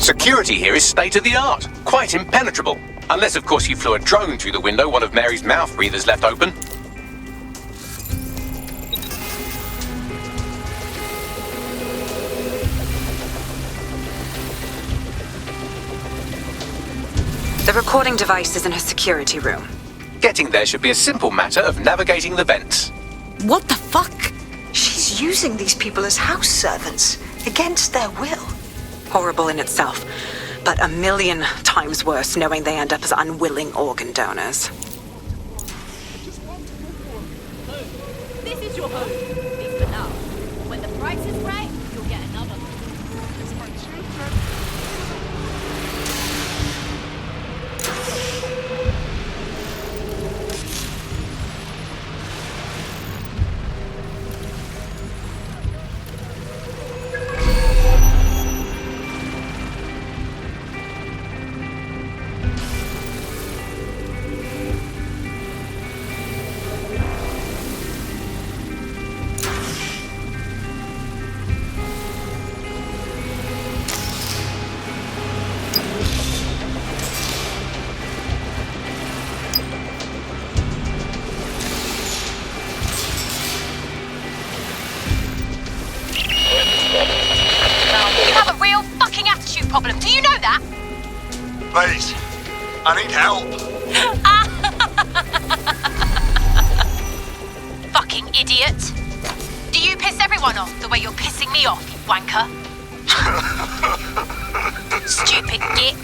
Security here is state-of-the-art, quite impenetrable. Unless, of course, you flew a drone through the window one of Mary's mouth breathers left open. The recording device is in her security room. Getting there should be a simple matter of navigating the vents. What the fuck? She's using these people as house servants, against their will. Horrible in itself, but a million times worse knowing they end up as unwilling organ donors. This is your home, at least for now. When the price is right, you'll get another. Problem. Do you know that? Please, I need help. Fucking idiot. Do you piss everyone off the way you're pissing me off, you wanker? Stupid git.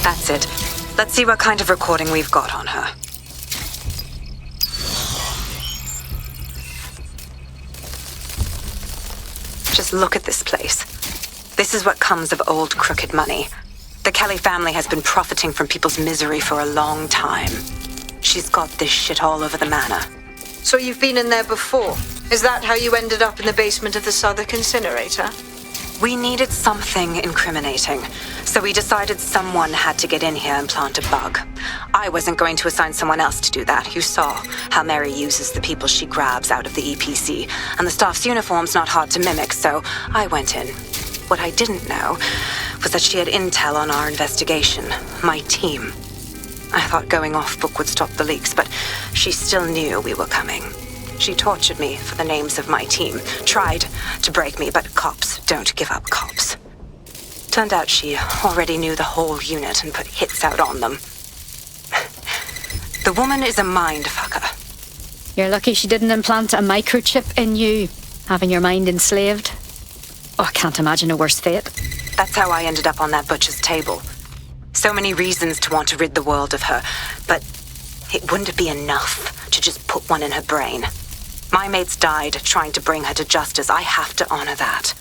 That's it. Let's see what kind of recording we've got on her. Just look at this place. This is what comes of old crooked money. The Kelly family has been profiting from people's misery for a long time. She's got this shit all over the manor. So you've been in there before? Is that how you ended up in the basement of the Southwark incinerator? We needed something incriminating, so we decided someone had to get in here and plant a bug. I wasn't going to assign someone else to do that. You saw how Mary uses the people she grabs out of the EPC, and the staff's uniform's not hard to mimic, so I went in. What I didn't know was that she had intel on our investigation, my team. I thought going off book would stop the leaks, but she still knew we were coming. She tortured me for the names of my team, tried to break me, but cops don't give up cops. Turned out she already knew the whole unit and put hits out on them. The woman is a mind fucker. You're lucky she didn't implant a microchip in you, having your mind enslaved. Oh, I can't imagine a worse fate. That's how I ended up on that butcher's table. So many reasons to want to rid the world of her, but it wouldn't be enough to just put one in her brain. My mates died trying to bring her to justice. I have to honor that.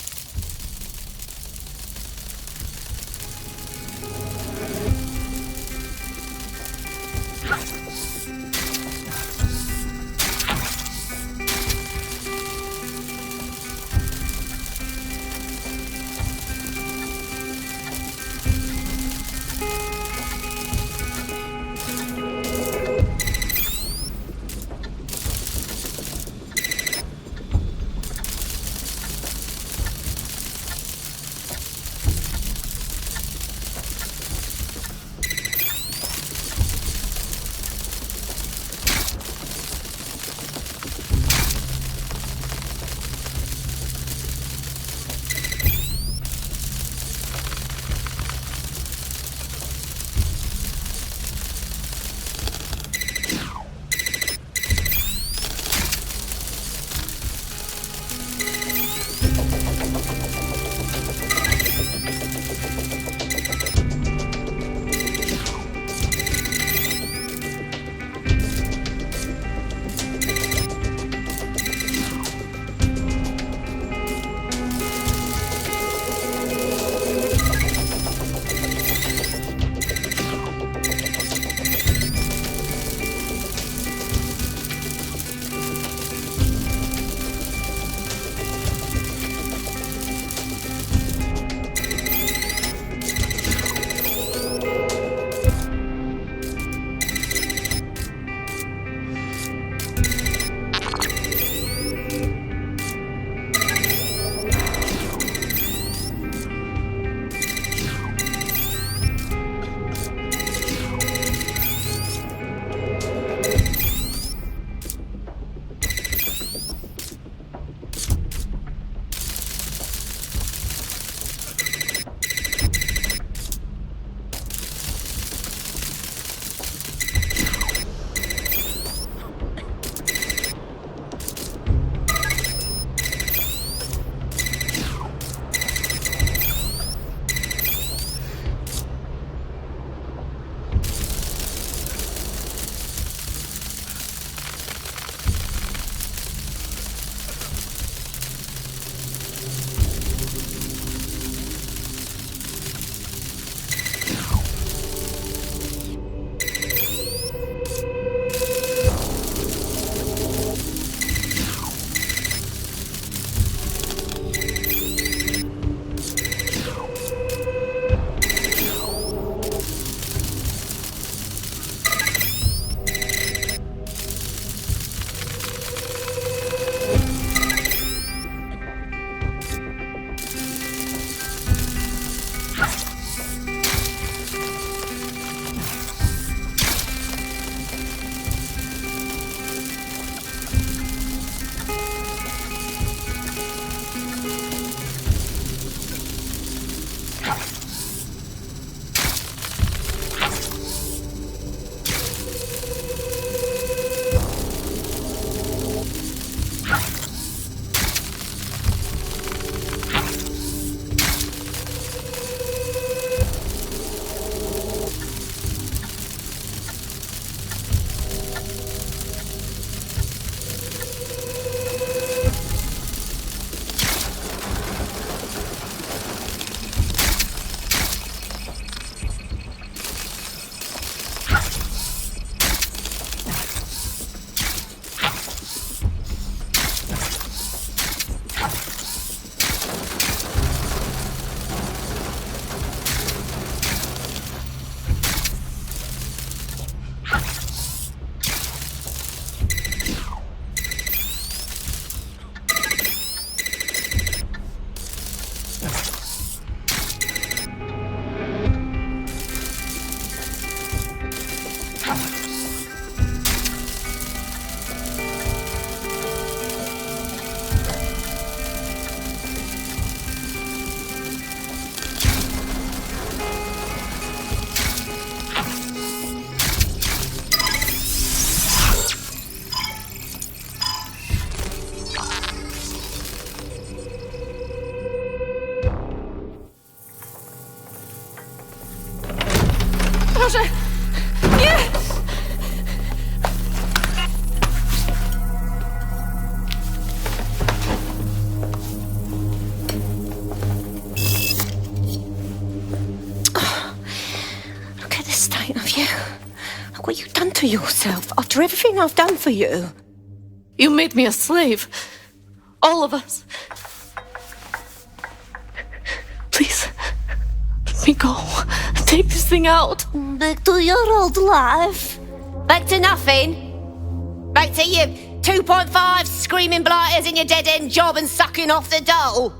Proszę! Nie! Look at the state of you. Look what you've done to yourself after everything I've done for you. You made me a slave. All of us. Please, let me go. Take this thing out. Back to your old life. Back to nothing. Back to you 2.5 screaming blighters in your dead-end job and sucking off the dole.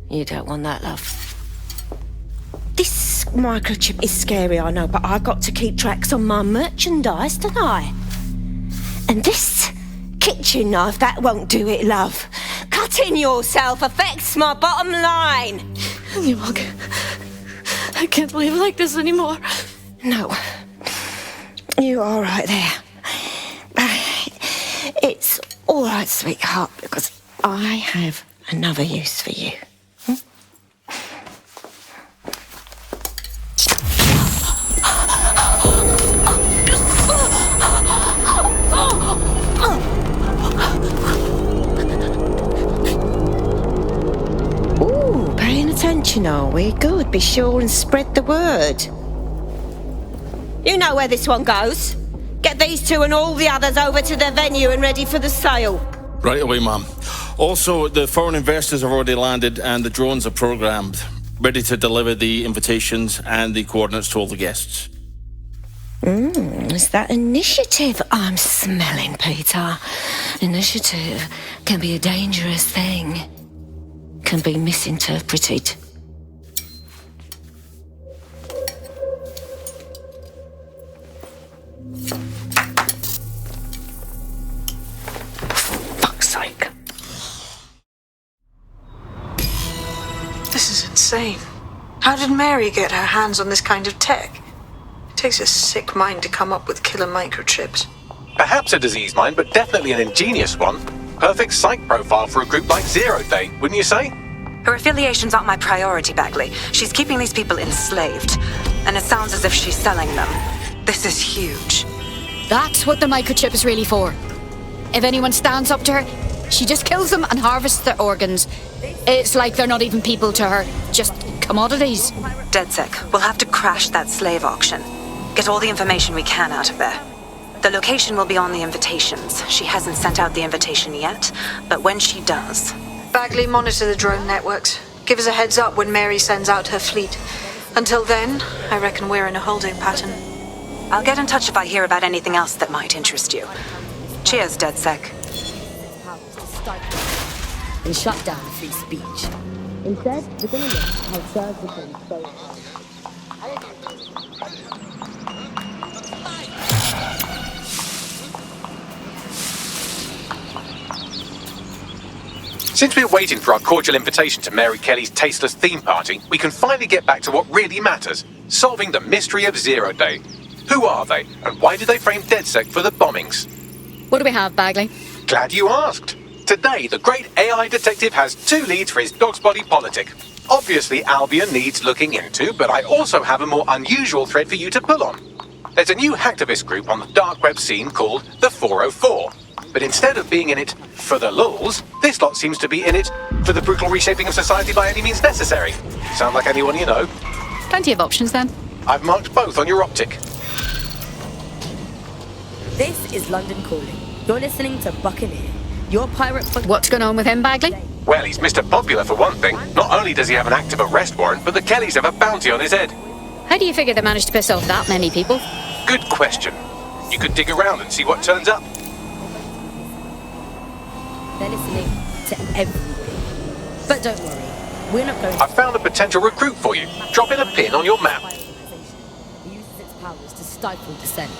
You don't want that, love. This microchip is scary, I know, but I got to keep tracks on my merchandise, don't I? And this kitchen knife, that won't do it, love. Cutting yourself affects my bottom line. You won't. I can't live like this anymore. No. You're all right there. It's all right, sweetheart, because I have another use for you. Ooh, paying attention, are we? Good. Be sure and spread the word. You know where this one goes. Get these two and all the others over to the venue and ready for the sale. Right away, Mum. Also, the foreign investors have already landed and the drones are programmed, ready to deliver the invitations and the coordinates to all the guests. It's that initiative I'm smelling, Peter. Initiative can be a dangerous thing. Can be misinterpreted. Fuck's sake. This is insane. How did Mary get her hands on this kind of tech? It takes a sick mind to come up with killer microchips. Perhaps a disease mind, but definitely an ingenious one. Perfect psych profile for a group like Zero Day, wouldn't you say? Her affiliations aren't my priority, Bagley. She's keeping these people enslaved. And it sounds as if she's selling them. This is huge. That's what the microchip is really for. If anyone stands up to her, she just kills them and harvests their organs. It's like they're not even people to her, just commodities. DedSec, we'll have to crash that slave auction. Get all the information we can out of there. The location will be on the invitations. She hasn't sent out the invitation yet, but when she does... Bagley, monitor the drone networks. Give us a heads up when Mary sends out her fleet. Until then, I reckon we're in a holding pattern. I'll get in touch if I hear about anything else that might interest you. Cheers, DedSec. And shut down free speech. Instead, we're going to look how SIRS became so... Since we're waiting for our cordial invitation to Mary Kelly's tasteless theme party, we can finally get back to what really matters, solving the mystery of Zero Day. Who are they, and why did they frame DedSec for the bombings? What do we have, Bagley? Glad you asked. Today, the great AI detective has 2 leads for his dog's body politic. Obviously, Albion needs looking into, but I also have a more unusual thread for you to pull on. There's a new hacktivist group on the dark web scene called the 404. But instead of being in it for the lulz, this lot seems to be in it for the brutal reshaping of society by any means necessary. Sound like anyone you know? Plenty of options, then. I've marked both on your optic. This is London Calling. You're listening to Buccaneer, your pirate... What's going on with him, Bagley? Well, he's Mr. Popular for one thing. Not only does he have an active arrest warrant, but the Kellys have a bounty on his head. How do you figure they managed to piss off that many people? Good question. You could dig around and see what turns up. They're listening to everything. But don't worry, we're not going to... I've found a potential recruit for you. Drop in a pin on your map. It uses its powers to stifle dissent.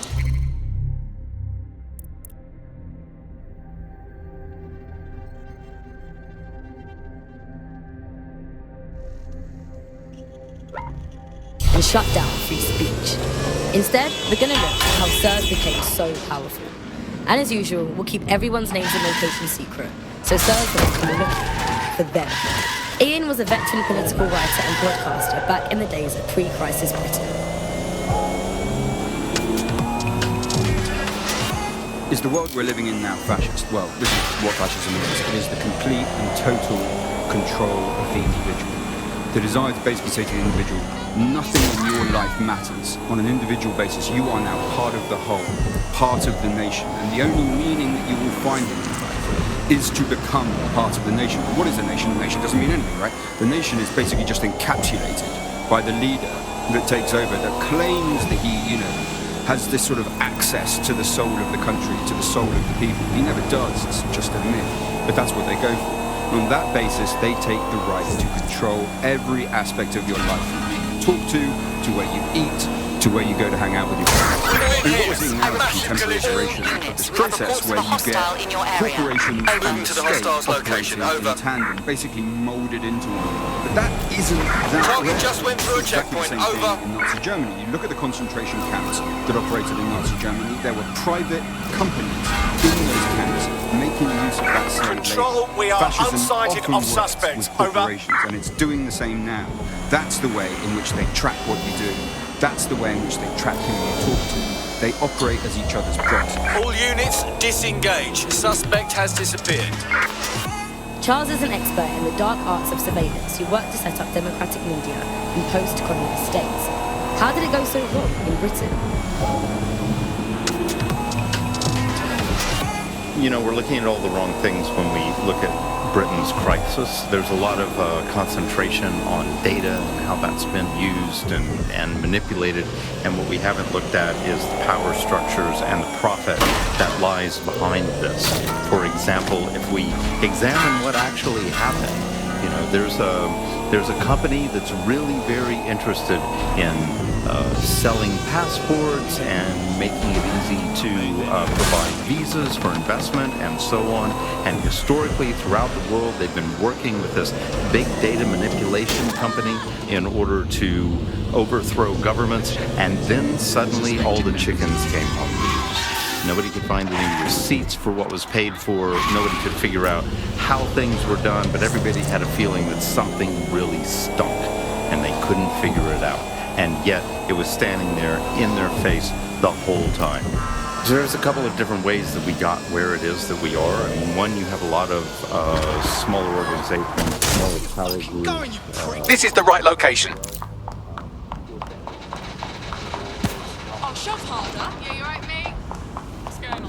And shut down free speech. Instead, we're going to look at how SIRS became so powerful. And as usual, we'll keep everyone's names and location secret, so SIRS will come looking for them. Ian was a veteran political writer and broadcaster back in the days of pre-crisis Britain. Is the world we're living in now fascist? Well, this is what fascism is. It is the complete and total control of the individual. The desire to basically say to the individual, nothing in your life matters. On an individual basis, you are now part of the whole, part of the nation. And the only meaning that you will find in your life is to become part of the nation. But what is a nation? A nation doesn't mean anything, right? The nation is basically just encapsulated by the leader that takes over, that claims that he, has this sort of access to the soul of the country, to the soul of the people. He never does, it's just a myth. But that's what they go for. And on that basis, they take the right to control every aspect of your life. From who you talk to where you eat, to where you go to hang out with your friends. And what we're seeing now is a contemporary iteration of this process where you get corporations and the state operating in tandem, basically moulded into one another. But that isn't that Target just went through a exactly checkpoint. the same Over. thing in Nazi Germany. You look at the concentration camps that operated in Nazi Germany, there were private companies in those camps making use of that same Control, labor. we are Fascism unsighted often of works suspects. with Over. corporations, and it's doing the same now. That's the way in which they track what you do. That's the way in which they track who you talk to. They operate as each other's proxies. All units, disengage. Suspect has disappeared. Charles is an expert in the dark arts of surveillance who worked to set up democratic media in post-communist states. How did it go so wrong in Britain? We're looking at all the wrong things when we look at Britain's crisis. There's a lot of concentration on data and how that's been used and manipulated. And what we haven't looked at is the power structures and the profit that lies behind this. For example, if we examine what actually happened, there's a company that's really very interested in selling passports and making it easy to provide visas for investment and so on. And historically, throughout the world, they've been working with this big data manipulation company in order to overthrow governments. And then suddenly all the chickens came home. Nobody could find any receipts for what was paid for. Nobody could figure out how things were done, but everybody had a feeling that something really stunk, and they couldn't figure it out. And yet, it was standing there in their face the whole time. So there's a couple of different ways that we got where it is that we are. I mean, one, you have a lot of smaller organizations, smaller power groups. This is the right location. Oh, shove harder. Yeah, you right, mate? What's going on?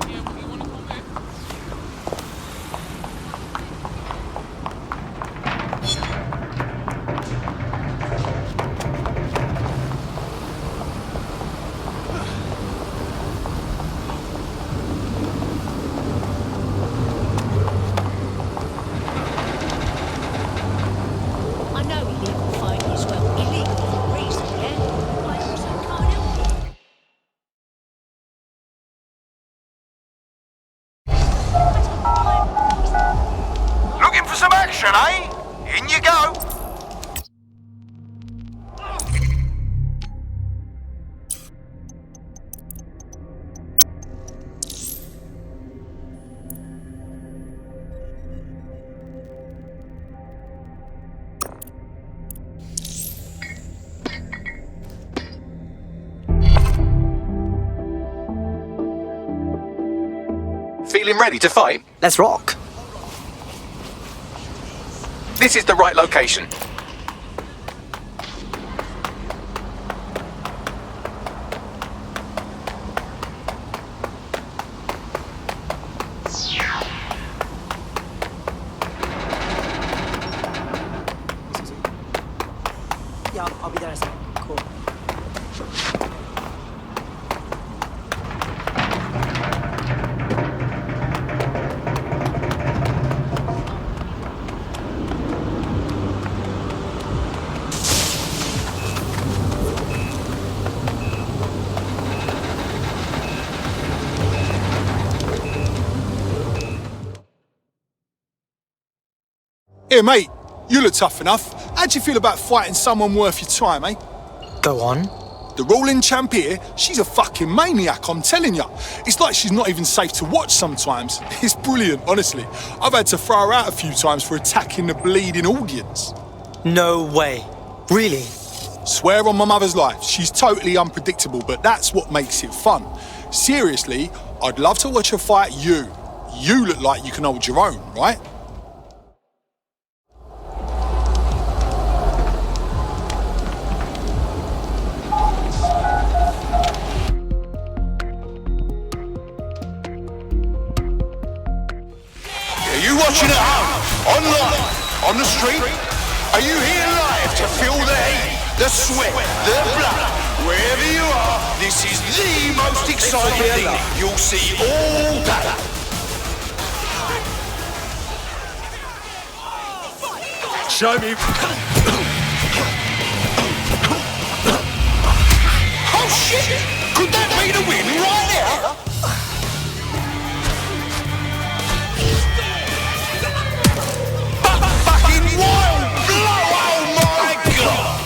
Yeah, what you want to call me? I know illegal fighting is, well, illegal for a reason, yeah? But I also can't help it. Looking for some action, eh? In you go. Feeling ready to fight? Let's rock. This is the right location. Yeah, I'll be there in a second. Cool. Here, mate, you look tough enough. How do you feel about fighting someone worth your time, eh? Go on. The ruling champ here, she's a fucking maniac, I'm telling you. It's like she's not even safe to watch sometimes. It's brilliant, honestly. I've had to throw her out a few times for attacking the bleeding audience. No way. Really? Swear on my mother's life, she's totally unpredictable, but that's what makes it fun. Seriously, I'd love to watch her fight you. You look like you can hold your own, right? Are you watching at home, online, on the street? Are you here live to feel the heat, the sweat, the blood? Wherever you are, this is the most exciting thing you'll see all day. Show me. Oh shit! Could that be the win right now? Fucking wild blow! Oh my god!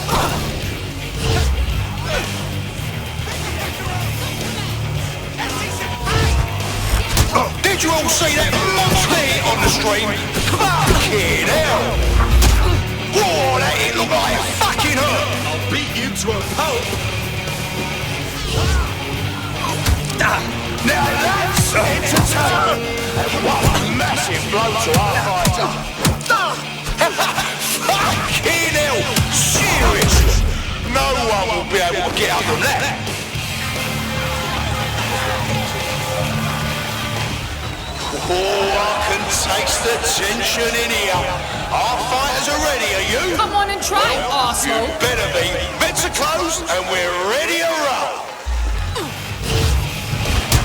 Did you all see that monster hit on the stream? Fucking hell! Whoa, that hit looked like it fucking hurt! I'll beat you to a pulp! Now that's a hit to turn! What a massive blow to our fighter! Fucking hell! Seriously! No one will be able to get up from that! Oh, I can taste the tension in here. Our fighters are ready, are you? Come on and try, arsehole. You better be. Bets are closed and we're ready to roll.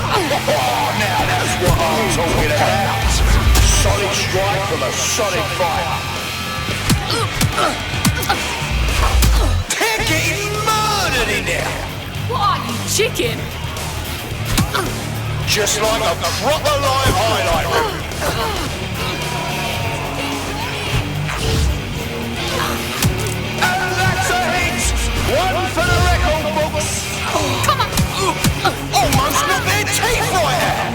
Oh, now that's what I'm talking about. Solid strike from a solid fighter. They're getting murdered in there. What are you, chicken? Just like a proper live highlight reel. And that's a hit! One for the record books. Come on! Almost knocked their teeth right out.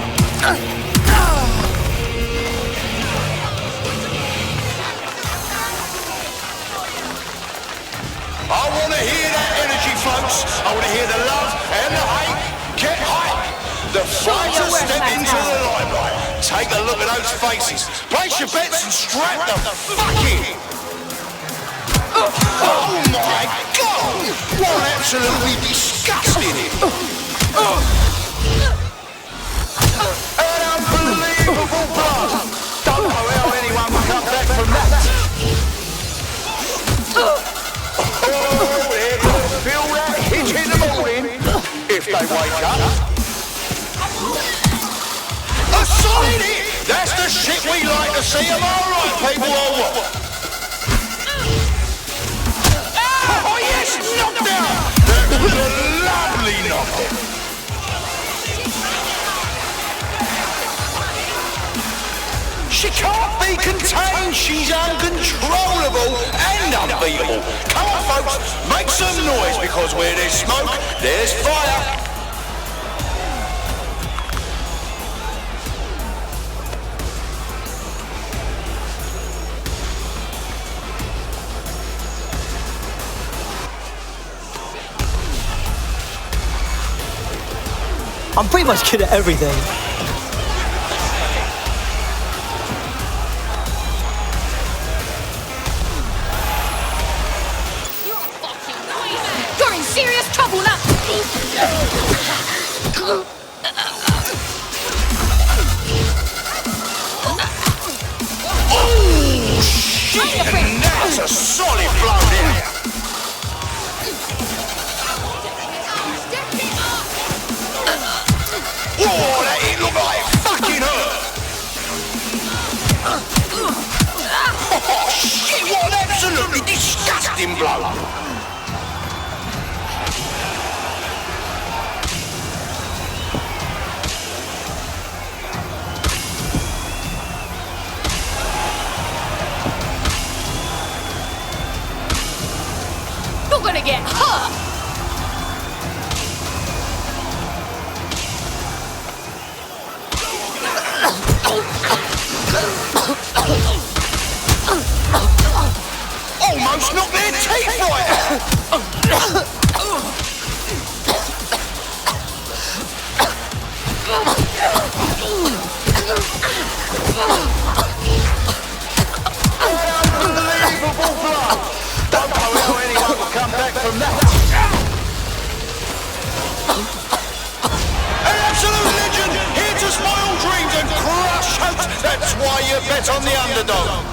I want to hear that energy, folks. I want to hear the love and the hate. Get hype. The fighters step into the limelight. Take a look at those faces. Place your bets and strap the fuck in. Oh my god! What absolutely disgusting it! An unbelievable blow! Don't know how anyone will come back from that. Oh, they're gonna feel that hit in the morning if they wake up. A solid hit! That's the shit we like to see. Am I right, people, or what? Oh yes, knockdown! That was a lovely knockout. She can't be contained. She's uncontrollable and unbeatable. Come on, folks, make some noise because where there's smoke, there's fire. I'm pretty much good at everything. You're in serious trouble now! Oh, shit! And that's a solid blow there. Oh, that hit looked like it fucking hurt! Oh, shit, what an absolutely disgusting blow! You're gonna get hurt! Almost knocked their teeth right out! Unbelievable blow! Don't know how anyone will come back from that. An absolute legend, here to spoil dreams and crush hopes. That's why you bet on the underdog.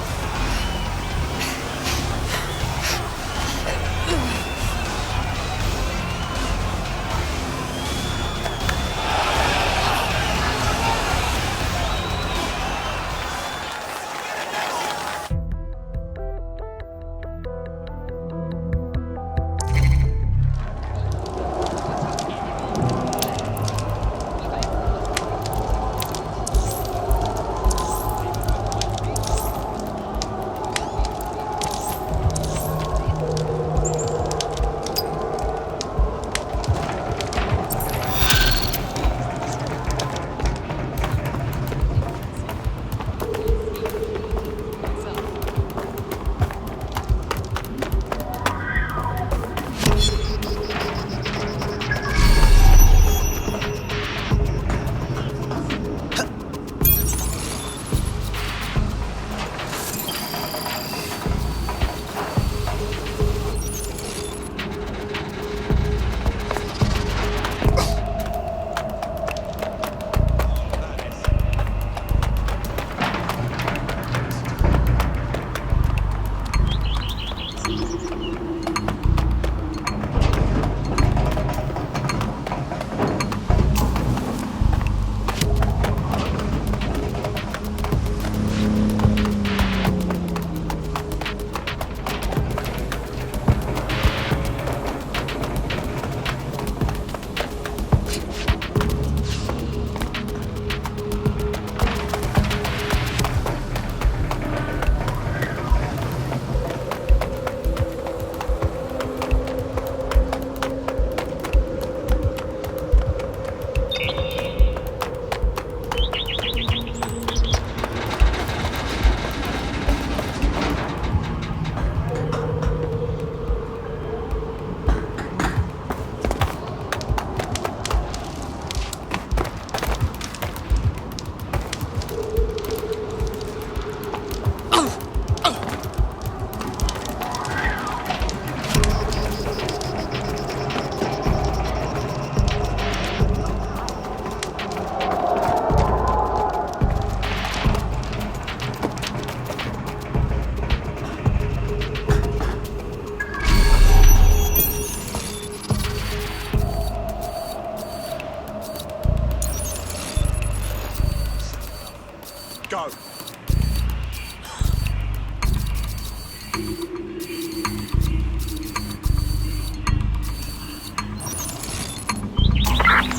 Go.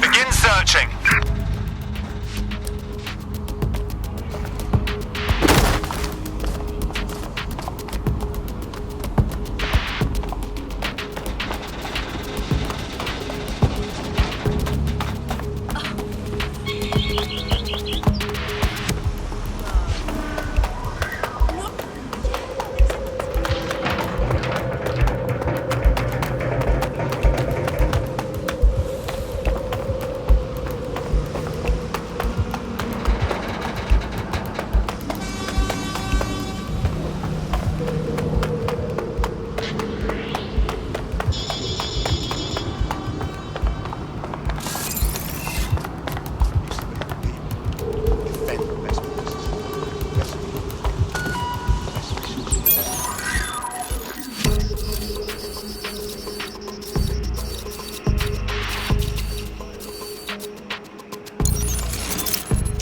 Begin searching.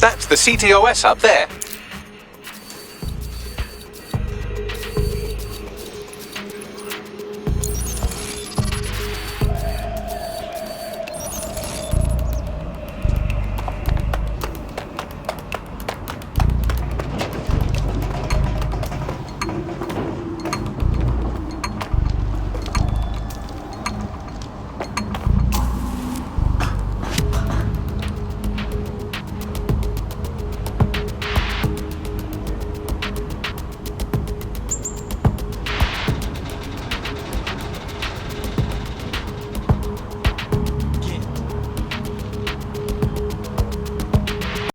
That's the CTOS up there.